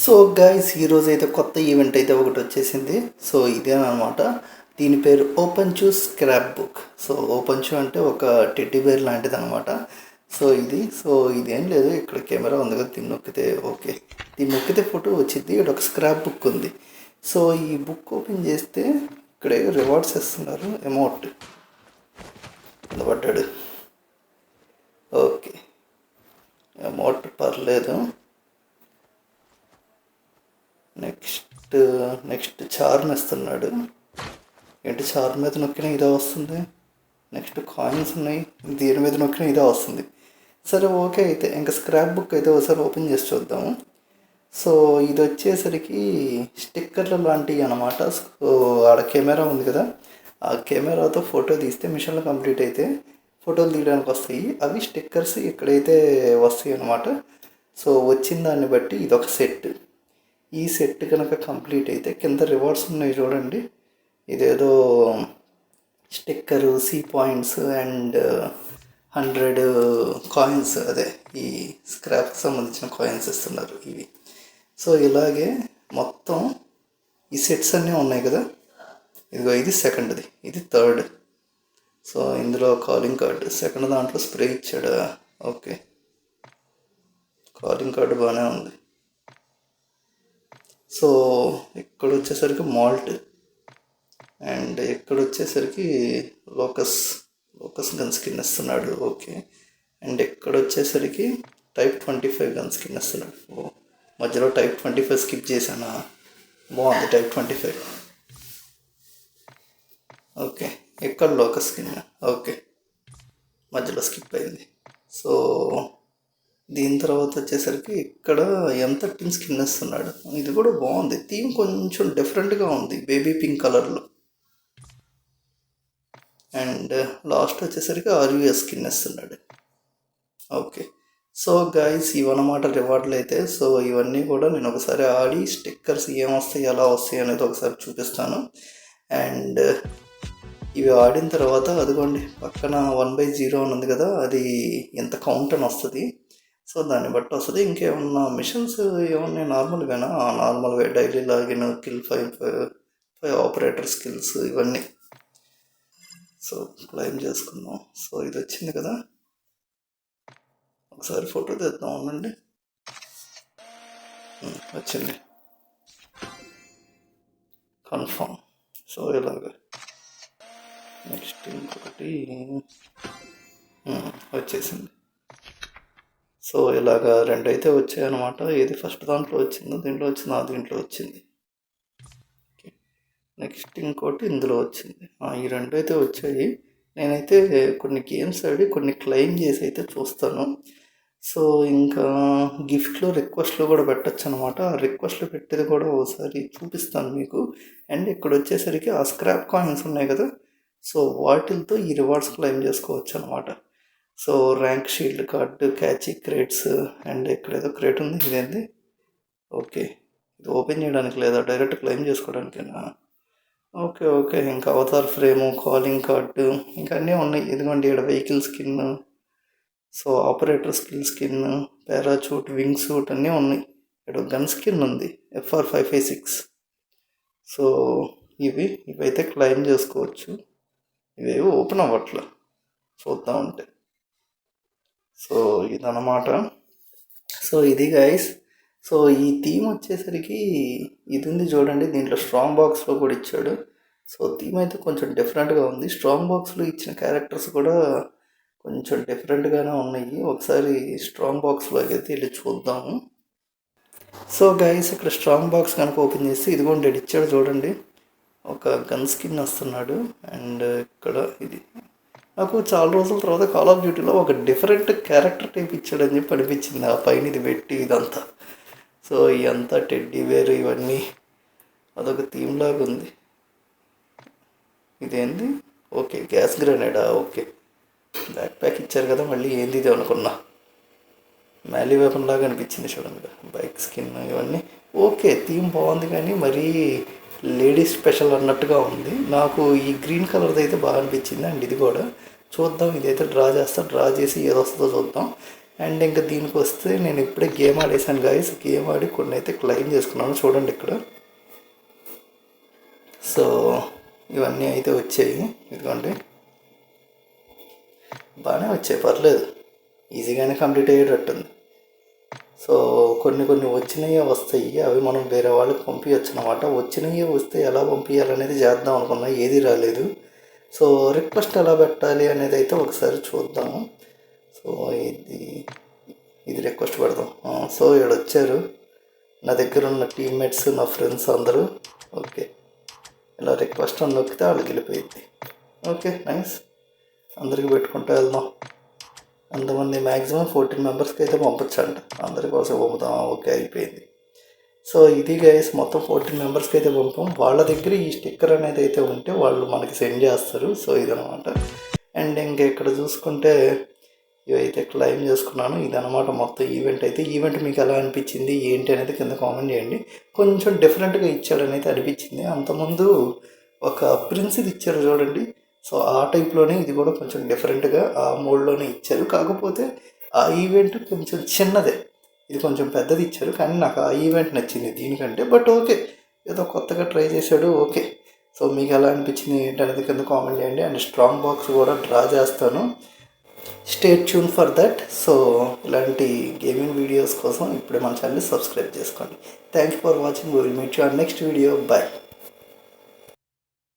So guys ఈరోజు అయితే కొత్త ఈవెంట్ అయితే ఒకటి వచ్చేసింది. సో ఇదేనమాట. దీని పేరు ఓపెన్ చూ స్క్రాప్ బుక్. సో ఓపెన్ చూ అంటే ఒక టెడ్డీ బేర్ లాంటిది అనమాట. సో ఇదేం లేదు, ఇక్కడ కెమెరా ఉంది కదా, దీన్ని నొక్కితే ఓకే, దీన్ని నొక్కితే ఫోటో వచ్చింది. ఇక్కడ ఒక స్క్రాప్ బుక్ ఉంది. సో ఈ బుక్ ఓపెన్ చేస్తే ఇక్కడ రివార్డ్స్ ఇస్తున్నారు. అమౌంట్ కింద పడ్డాడు. ఓకే, అమౌంట్ పర్లేదు. నెక్స్ట్ చార్మ్ ఇస్తున్నాడు. ఏంటి చార్ మీద నొక్కినా ఇదే వస్తుంది. నెక్స్ట్ కాయిన్స్ ఉన్నాయి, దీని మీద నొక్కినా ఇదే వస్తుంది. సరే ఓకే, అయితే ఇంకా స్క్రాప్ బుక్ అయితే ఒకసారి ఓపెన్ చేసి చూద్దాము. సో ఇది వచ్చేసరికి స్టిక్కర్లు లాంటివి అనమాట. సో ఆడ కెమెరా ఉంది కదా, ఆ కెమెరాతో ఫోటో తీస్తే మిషన్లో కంప్లీట్ అయితే ఫోటోలు తీయడానికి వస్తాయి. అవి స్టిక్కర్స్ ఇక్కడైతే వస్తాయి అనమాట. సో వచ్చిన దాన్ని బట్టి ఇదొక సెట్. ఈ సెట్ కనుక కంప్లీట్ అయితే కింద రివార్డ్స్ ఉన్నాయి చూడండి. ఇదేదో sticker, C points and 100 coins, అదే ఈ స్క్రాప్కి సంబంధించిన కాయిన్స్ ఇస్తున్నారు ఇవి. సో ఇలాగే మొత్తం ఈ సెట్స్ అన్నీ ఉన్నాయి కదా. ఇదిగో ఇది సెకండ్ది, ఇది థర్డ్. సో ఇందులో కాలింగ్ కార్డు, సెకండ్ దాంట్లో స్ప్రే ఇచ్చాడు. ఓకే, కాలింగ్ కార్డు బాగానే ఉంది. సో ఇక్కడ వచ్చేసరికి మాల్ట్, అండ్ ఇక్కడ వచ్చేసరికి లోకస్ గన్ స్కిన్ ఇస్తున్నాడు. ఓకే, అండ్ ఇక్కడ వచ్చేసరికి టైప్ 25 గన్ స్కిన్ ఇస్తున్నాడు. ఓ, మధ్యలో టైప్ 25 స్కిప్ చేశానా? బాగుంది టైప్ 25. ఓకే, ఇక్కడ లోకస్ స్కిన్. ఓకే, మధ్యలో స్కిప్ అయింది. సో దీని తర్వాత వచ్చేసరికి ఇక్కడ M13 స్కిన్ ఇస్తున్నాడు. ఇది కూడా బాగుంది, థీమ్ కొంచెం డిఫరెంట్గా ఉంది, బేబీ పింక్ కలర్లో. అండ్ లాస్ట్ వచ్చేసరికి RUS స్కిన్ ఇస్తున్నాడు. ఓకే, సో గైస్ ఇవన్నమాట రివార్డులు అయితే. సో ఇవన్నీ కూడా నేను ఒకసారి ఆడి స్టిక్కర్స్ ఏమొస్తాయి, ఎలా వస్తాయి అనేది ఒకసారి చూపిస్తాను. అండ్ ఇవి ఆడిన తర్వాత అదిగోండి పక్కన 1/0 అని ఉంది కదా, అది ఎంత కౌంట్ అని వస్తుంది. సో దాన్ని బట్టి వస్తుంది. ఇంకేమన్నా మిషన్స్ ఏమన్నా నార్మల్వేనా? నార్మల్వే, daily login, kill 5 operator skills ఇవన్నీ. సో క్లైమ్ చేసుకుందాం. సో ఇది వచ్చింది కదా, ఒకసారి ఫోటో తెద్దాం ఉండండి. వచ్చింది, కన్ఫర్మ్. సో ఇలాగ నెక్స్ట్ ఇంకొకటి వచ్చేసింది. సో ఇలాగ రెండు అయితే వచ్చాయి అనమాట. ఏది ఫస్ట్ దాంట్లో వచ్చిందో, దీంట్లో వచ్చింది, దీంట్లో వచ్చింది. నెక్స్ట్ ఇంకోటి ఇందులో వచ్చింది. ఈ రెండు అయితే వచ్చాయి. నేనైతే కొన్ని గేమ్స్ ఆడి కొన్ని క్లెయిమ్ చేసి అయితే చూస్తాను. సో ఇంకా గిఫ్ట్లో రిక్వెస్ట్లో కూడా పెట్టచ్చు అనమాట. ఆ రిక్వెస్ట్లో పెట్టేది కూడా ఒకసారి చూపిస్తాను మీకు. అండ్ ఇక్కడ వచ్చేసరికి ఆ స్క్రాప్ కాయిన్స్ ఉన్నాయి కదా, సో వాటితో ఈ రివార్డ్స్ క్లెయిమ్ చేసుకోవచ్చు అనమాట. So rank shield card, catchy crates, and ఇక్కడ ఏదో క్రేట్ ఉంది, ఇదేంది? ఓకే, ఇది ఓపెన్ చేయడానికి లేదా, డైరెక్ట్ క్లెయిమ్ చేసుకోవడానికేనా? ఓకే, ఇంకా అవతార్ ఫ్రేము, కాలింగ్ కార్డు, ఇంకా అన్నీ ఉన్నాయి. ఇదిగోండి ఇక్కడ vehicle skin, so operator skill skin, parachute, wing suit అన్నీ ఉన్నాయి. ఇక్కడ గన్ స్కిన్ ఉంది, FR556. సో ఇవైతే క్లెయిమ్ చేసుకోవచ్చు. ఇవేవి ఓపెన్ అవ్వట్లే, చూద్దాం ఉంటే. సో ఇదన్నమాట. సో ఇది గైస్. సో ఈ థీమ్ వచ్చేసరికి ఇది ఉంది చూడండి, దీంట్లో స్ట్రాంగ్ బాక్స్లో కూడా ఇచ్చాడు. సో థీమ్ అయితే కొంచెం డిఫరెంట్గా ఉంది. స్ట్రాంగ్ బాక్స్లో ఇచ్చిన క్యారెక్టర్స్ కూడా కొంచెం డిఫరెంట్గానే ఉన్నాయి. ఒకసారి స్ట్రాంగ్ బాక్స్లో అయితే వెళ్ళి చూద్దాము. సో గైస్ ఇక్కడ స్ట్రాంగ్ బాక్స్ కనుక ఓపెన్ చేసి ఇదిగోండి ఇచ్చాడు చూడండి, ఒక గన్ స్కిన్ వస్తున్నాడు. అండ్ ఇక్కడ ఇది నాకు చాలా రోజుల తర్వాత కాల్ ఆఫ్ డ్యూటీలో ఒక డిఫరెంట్ క్యారెక్టర్ టైప్ ఇచ్చాడని చెప్పి అనిపించింది. ఆ పైన ఇది పెట్టి ఇదంతా, సో ఇదంతా టెడ్డీ బేర్ ఇవన్నీ అదొక థీమ్ లాగా ఉంది. ఇదేంది? ఓకే, గ్యాస్ గ్రెనేడా? ఓకే, బ్యాక్ ప్యాక్ ఇచ్చారు కదా, మళ్ళీ ఏంది ఇది అనుకున్నా. మ్యాలీ వెపన్ లాగా అనిపించింది చూడండి, బైక్ స్కిన్ ఇవన్నీ. ఓకే, థీమ్ బాగుంది కానీ మరీ లేడీస్ స్పెషల్ అన్నట్టుగా ఉంది. నాకు ఈ గ్రీన్ కలర్ది అయితే బాగా అనిపించింది. అండ్ ఇది కూడా చూద్దాం, ఇదైతే డ్రా చేసి ఏదొస్తుందో చూద్దాం. అండ్ ఇంకా దీనికి వస్తే నేను ఇప్పుడే గేమ్ ఆడేసాను గాయస్. గేమ్ ఆడి కొన్ని అయితే క్లెయిమ్ చేసుకున్నాను చూడండి ఇక్కడ. సో ఇవన్నీ అయితే వచ్చాయి, ఇదిగోండి బాగానే వచ్చాయి, పర్లేదు, ఈజీగానే కంప్లీట్ అయ్యేటట్టుంది. సో కొన్ని వచ్చినవి వస్తాయి, అవి మనం వేరే వాళ్ళకి పంపించచ్చు అనమాట. వచ్చినవి వస్తే ఎలా పంపించాలనేది చేద్దాం అనుకున్నా, ఏది రాలేదు. సో రిక్వెస్ట్ ఎలా పెట్టాలి అనేది అయితే ఒకసారి చూద్దాము. సో ఇది రిక్వెస్ట్ పెడదాం. సో ఇక్కడ వచ్చారు నా దగ్గర ఉన్న టీమ్మేట్స్, నా ఫ్రెండ్స్ అందరూ. ఓకే, ఇలా రిక్వెస్ట్ అని నొక్కితే వాళ్ళకి వెళ్ళిపోయింది. ఓకే నైస్, అందరికి పెట్టుకుంటూ వెళ్దాం. అంతమంది మ్యాక్సిమం 14 మెంబర్స్కి అయితే పంపొచ్చు అంట, అందరి కోసం పంపుతాం. ఓకే అయిపోయింది. సో ఇది గైస్ మొత్తం 14 మెంబర్స్కి అయితే పంపాం. వాళ్ళ దగ్గర ఈ స్టిక్కర్ అనేది అయితే ఉంటే వాళ్ళు మనకి సెండ్ చేస్తారు. సో ఇదనమాట. అండ్ ఇంకా ఇక్కడ చూసుకుంటే ఇవైతే క్లెయిమ్ చేసుకున్నాను. ఇదనమాట మొత్తం ఈవెంట్ అయితే. ఈవెంట్ మీకు ఎలా అనిపించింది ఏంటి అనేది కింద కామెంట్ చేయండి. కొంచెం డిఫరెంట్గా ఇచ్చాడని అయితే అనిపించింది. అంతకుముందు ఒక ప్రిన్స్ ఇది ఇచ్చారు చూడండి, సో ఆ టైప్లోనే ఇది కూడా కొంచెం డిఫరెంట్గా ఆ మోడ్లోనే ఇచ్చారు. కాకపోతే ఆ ఈవెంట్ కొంచెం చిన్నదే, ఇది కొంచెం పెద్దది ఇచ్చారు. కానీ నాకు ఆ ఈవెంట్ నచ్చింది దీనికంటే. బట్ ఓకే, ఏదో కొత్తగా ట్రై చేశాడు. ఓకే, సో మీకు ఎలా అనిపించింది ఏంటనేది కింద కామెంట్ చేయండి. అండ్ స్ట్రాంగ్ బాక్స్ కూడా డ్రా చేస్తాను, stay tune for that. So ఇలాంటి గేమింగ్ వీడియోస్ కోసం ఇప్పుడే మన ఛానల్ని సబ్స్క్రైబ్ చేసుకోండి. Thank you for watching. Will meet you on next video. Bye.